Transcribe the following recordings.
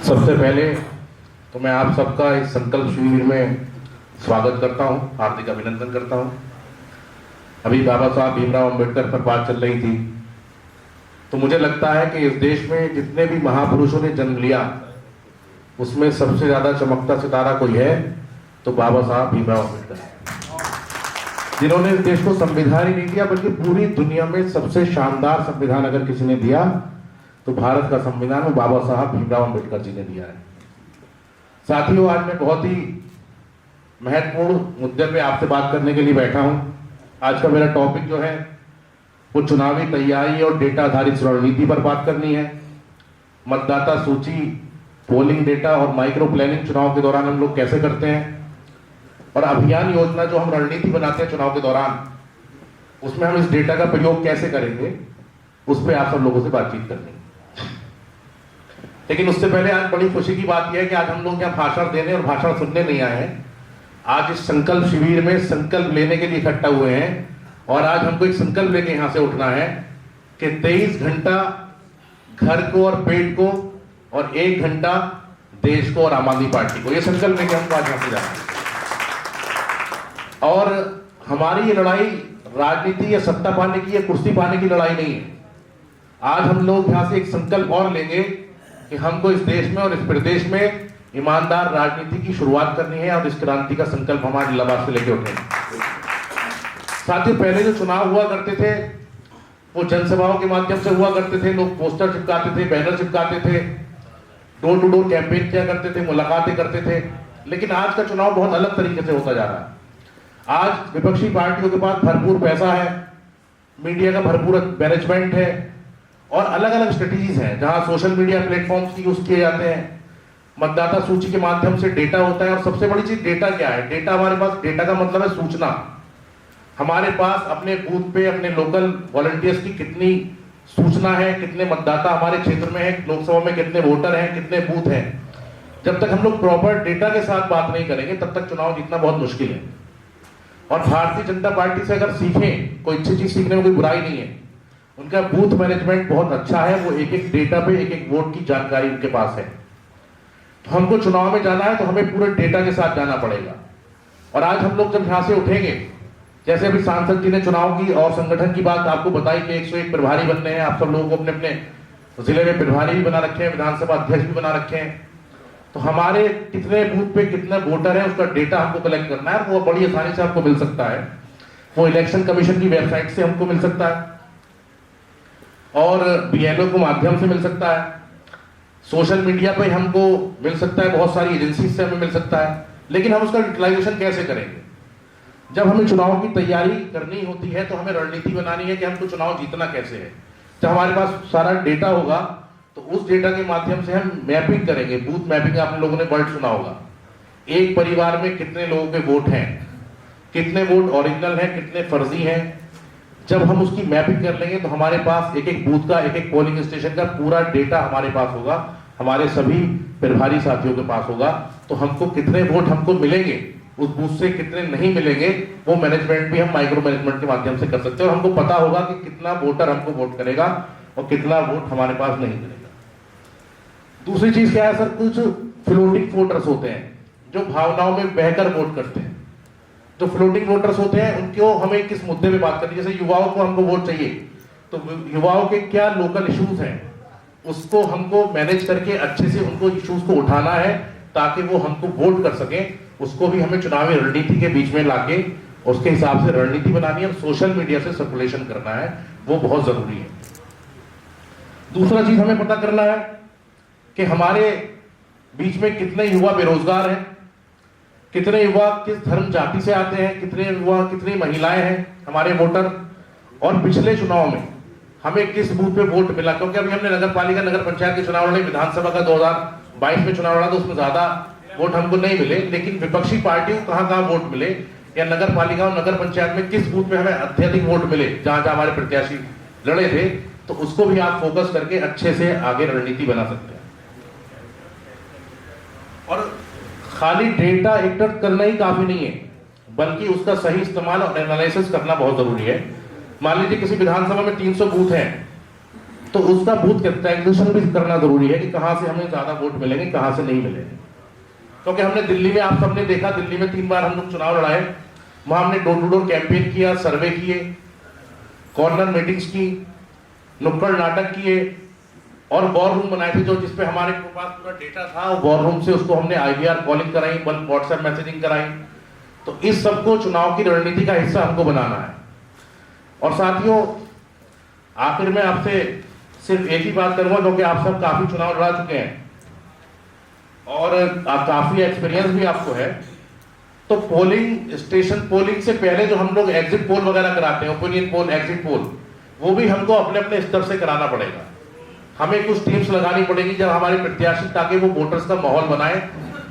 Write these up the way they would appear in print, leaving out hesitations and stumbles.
सबसे पहले तो मैं आप सबका इस संकल्प शिविर में स्वागत करता हूं, हार्दिक अभिनंदन करता हूं। अभी बाबा साहब भीमराव अंबेडकर पर बात चल रही थी, तो मुझे लगता है कि इस देश में जितने भी महापुरुषों ने जन्म लिया उसमें सबसे ज्यादा चमकता सितारा कोई है तो बाबा साहब भीमराव अंबेडकर है, जिन्होंने इस देश को संविधान ही नहीं दिया बल्कि पूरी दुनिया में सबसे शानदार संविधान अगर किसी ने दिया तो भारत का संविधान वो बाबा साहब भीमराव अंबेडकर जी ने दिया है। साथियों, आज मैं बहुत ही महत्वपूर्ण मुद्दे पे आपसे बात करने के लिए बैठा हूं। आज का मेरा टॉपिक जो है वो चुनावी तैयारी और डेटा आधारित रणनीति पर बात करनी है। मतदाता सूची, पोलिंग डेटा और माइक्रो प्लानिंग चुनाव के दौरान हम लोग कैसे करते हैं, और अभियान योजना जो हम रणनीति बनाते हैं चुनाव के दौरान, उसमें हम इस डेटा का प्रयोग कैसे करेंगे, उस पर आप सब लोगों से बातचीत करनी है। लेकिन उससे पहले आज बड़ी खुशी की बात यह है कि आज हम लोग यहाँ भाषण देने और भाषण सुनने नहीं आए हैं। आज इस संकल्प शिविर में संकल्प लेने के लिए इकट्ठा हुए हैं, और आज हमको एक संकल्प लेके यहाँ से उठना है कि 23 घंटा घर को और पेट को और 1 घंटा देश को और आम आदमी पार्टी को, ये संकल्प लेके हमको आज यहाँ से जाना है। और हमारी ये लड़ाई राजनीति या सत्ता पाने की या कुर्सी पाने की लड़ाई नहीं है। आज हम लोग यहाँ से एक संकल्प और लेंगे कि हमको इस देश में और इस प्रदेश में ईमानदार राजनीति की शुरुआत करनी है, और इस क्रांति का संकल्प हमारे इलाहाबाद से लेके उठेंगे। साथियों, पहले जो चुनाव हुआ करते थे वो जनसभाओं के माध्यम से हुआ करते थे। लोग पोस्टर चिपकाते थे, बैनर चिपकाते थे, डोर टू डोर कैंपेन किया करते थे, मुलाकातें करते थे। लेकिन आज का चुनाव बहुत अलग तरीके से होता जा रहा है। आज विपक्षी पार्टियों के पास भरपूर पैसा है, मीडिया का भरपूर मैनेजमेंट है, और अलग अलग स्ट्रेटेजीज हैं जहां सोशल मीडिया प्लेटफॉर्म्स की यूज किए जाते हैं। मतदाता सूची के माध्यम से डेटा होता है, और सबसे बड़ी चीज डेटा क्या है? डेटा हमारे पास, डेटा का मतलब है सूचना। हमारे पास अपने बूथ पे अपने लोकल वॉलंटियर्स की कितनी सूचना है, कितने मतदाता हमारे क्षेत्र में है, लोकसभा में कितने वोटर हैं, कितने बूथ हैं। जब तक हम लोग प्रॉपर डेटा के साथ बात नहीं करेंगे तब तक चुनाव जीतना बहुत मुश्किल है। और भारतीय जनता पार्टी से अगर सीखें, कोई अच्छी चीज सीखने में कोई बुराई नहीं है। उनका बूथ मैनेजमेंट बहुत अच्छा है, वो एक एक डेटा पे एक एक वोट की जानकारी उनके पास है। तो हमको चुनाव में जाना है तो हमें पूरे डेटा के साथ जाना पड़ेगा। और आज हम लोग जब यहां से उठेंगे, जैसे अभी सांसद जी ने चुनाव की और संगठन की बात आपको बताई कि 101 प्रभारी बनने हैं। आप सब लोगों को अपने अपने जिले में प्रभारी भी बना रखे हैं, विधानसभा अध्यक्ष भी बना रखे हैं। तो हमारे कितने बूथ पे कितने वोटर हैं उसका डेटा हमको कलेक्ट करना है। वो बड़ी आसानी से आपको मिल सकता है, वो इलेक्शन कमीशन की वेबसाइट से हमको मिल सकता है, और बीएलओ के माध्यम से मिल सकता है, सोशल मीडिया पे हमको मिल सकता है, बहुत सारी एजेंसी से हमें मिल सकता है। लेकिन हम उसका यूटिलाइजेशन कैसे करेंगे? जब हमें चुनाव की तैयारी करनी होती है तो हमें रणनीति बनानी है कि हमको चुनाव जीतना कैसे है। जब हमारे पास सारा डेटा होगा तो उस डेटा के माध्यम से हम मैपिंग करेंगे। बूथ मैपिंग आप लोगों ने वर्ड सुना होगा। एक परिवार में कितने लोगों के वोट हैं, कितने वोट ओरिजिनल हैं, कितने फर्जी हैं। जब हम उसकी मैपिंग कर लेंगे तो हमारे पास एक एक बूथ का, एक एक पोलिंग स्टेशन का पूरा डेटा हमारे पास होगा, हमारे सभी प्रभारी साथियों के पास होगा। तो हमको कितने वोट हमको मिलेंगे, उस बूथ से कितने नहीं मिलेंगे, वो मैनेजमेंट भी हम माइक्रो मैनेजमेंट के माध्यम से कर सकते हैं। और हमको पता होगा कि कितना वोटर हमको वोट करेगा और कितना वोट हमारे पास नहीं मिलेगा। दूसरी चीज क्या है सर? कुछ फ्लोटिंग वोटर्स होते हैं जो भावनाओं में बहकर वोट करते हैं। जो फ्लोटिंग वोटर्स होते हैं उनको हमें किस मुद्दे पे बात करनी है? जैसे युवाओं को हमको वोट चाहिए, तो युवाओं के क्या लोकल इश्यूज हैं उसको हमको मैनेज करके अच्छे से उनको इश्यूज को उठाना है ताकि वो हमको वोट कर सकें। उसको भी हमें चुनावी रणनीति के बीच में लाके उसके हिसाब से रणनीति बनानी है। सोशल मीडिया से सर्कुलेशन करना है, वो बहुत जरूरी है। दूसरा चीज हमें पता करना है कि हमारे बीच में कितने युवा बेरोजगार हैं, कितने युवा किस धर्म जाति से आते हैं, कितने युवा, कितनी महिलाएं हैं हमारे वोटर, और पिछले चुनाव में हमें किस बूथ पे वोट मिला। क्योंकि अभी हमने नगर पालिका, नगर पंचायत के चुनाव लड़े, विधानसभा का 2022 में चुनाव लड़ा तो उसमें ज्यादा वोट हमको नहीं मिले। लेकिन विपक्षी पार्टियों को कहां कहां वोट मिले, या नगर पालिका और नगर पंचायत में किस बूथ में हमें अत्यधिक वोट मिले, जहां जहां हमारे प्रत्याशी लड़े थे, तो उसको भी आप फोकस करके अच्छे से आगे रणनीति बना सकते हैं। और खाली डेटा एकत्रित करना ही काफी नहीं है, बल्कि उसका सही इस्तेमाल और एनालिसिस करना बहुत जरूरी है। मान लीजिए किसी विधानसभा में 300 बूथ हैं, तो उसका बूथ कैपिटलाइजेशन भी करना जरूरी है कि कहां से हमें ज्यादा वोट मिलेंगे, कहां से नहीं मिलेंगे। क्योंकि हमने दिल्ली में, आप सबने देखा, दिल्ली में 3 बार हम लोग चुनाव लड़ाए, वहां हमने डोर टू डोर कैंपेन किया, सर्वे किए, कॉर्नर मीटिंग्स की, नुक्कड़ नाटक किए और वॉर रूम बनाए थे, जो जिसपे हमारे पास पूरा डेटा था। वॉर रूम से उसको हमने IVR कॉलिंग कराई, बल्कि व्हाट्सएप मैसेजिंग कराई। तो इस सबको चुनाव की रणनीति का हिस्सा हमको बनाना है। और साथियों, आखिर में आपसे सिर्फ एक ही बात करूंगा, क्योंकि आप सब काफी चुनाव लड़ा चुके हैं और काफी एक्सपीरियंस भी आपको है। तो पोलिंग स्टेशन, पोलिंग से पहले जो हम लोग एग्जिट पोल वगैरह कराते हैं, ओपिनियन पोल, एग्जिट पोल, वो भी हमको अपने अपने स्तर से कराना पड़ेगा। हमें कुछ टीम्स लगानी पड़ेगी जब हमारे प्रत्याशी, ताकि वो वोटर्स का माहौल बनाए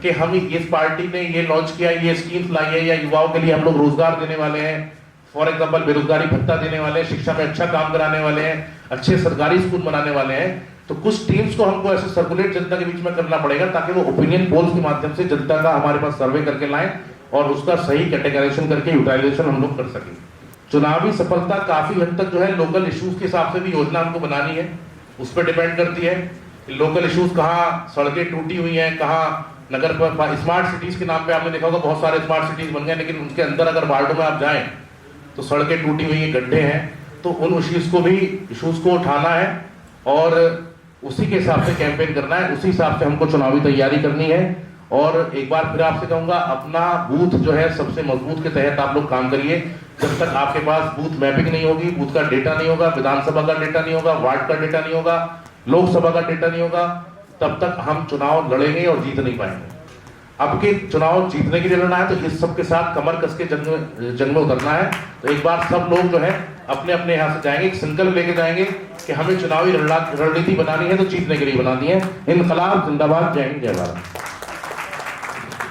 कि हम इस पार्टी ने ये लॉन्च किया, ये स्कीम्स लाई है, या युवाओं के लिए हम लोग रोजगार देने वाले हैं, फॉर एग्जाम्पल बेरोजगारी भत्ता देने वाले हैं, शिक्षा में अच्छा काम कराने वाले हैं, अच्छे सरकारी स्कूल बनाने वाले हैं। तो कुछ टीम्स को हमको ऐसे सर्कुलेट जनता के बीच में करना पड़ेगा, ताकि वो ओपिनियन पोल्स के माध्यम से जनता का हमारे पास सर्वे करके लाएं और उसका सही कैटेगराइजेशन करके यूटिलाइजेशन हम लोग कर सकें। चुनावी सफलता काफी हद तक जो है लोकल इश्यूज के हिसाब से भी योजना हमको बनानी है, उस पर डिपेंड करती है कि लोकल इश्यूज, कहाँ सड़कें टूटी हुई हैं, कहाँ नगर पर स्मार्ट सिटीज के नाम पे आपने देखा होगा बहुत सारे स्मार्ट सिटीज बन गए, लेकिन उनके अंदर अगर वार्डों में आप जाएं तो सड़कें टूटी हुई हैं, गड्ढे हैं। तो उन इश्यूज को उठाना है और उसी के हिसाब से कैंपेन करना है, उसी हिसाब से हमको चुनावी तैयारी करनी है। और एक बार फिर आपसे कहूंगा, अपना बूथ जो है सबसे मजबूत के तहत आप लोग काम करिए। जब तक आपके पास बूथ मैपिंग नहीं होगी, बूथ का डेटा नहीं होगा, विधानसभा का डेटा नहीं होगा, वार्ड का डेटा नहीं होगा, लोकसभा का डेटा नहीं होगा, तब तक हम चुनाव लड़ेंगे और जीत नहीं पाएंगे। अब के चुनाव जीतने के लिए लड़ना है, तो इस सब के साथ कमर कस के जंग में उतरना है। तो एक बार सब लोग जो है अपने अपने यहाँ से जाएंगे, एक संकल्प लेके जाएंगे कि हमें चुनावी रणनीति बनानी है, तो जीतने के लिए बनानी है। इनकलाब जिंदाबाद, जय हिंद, जय भारत।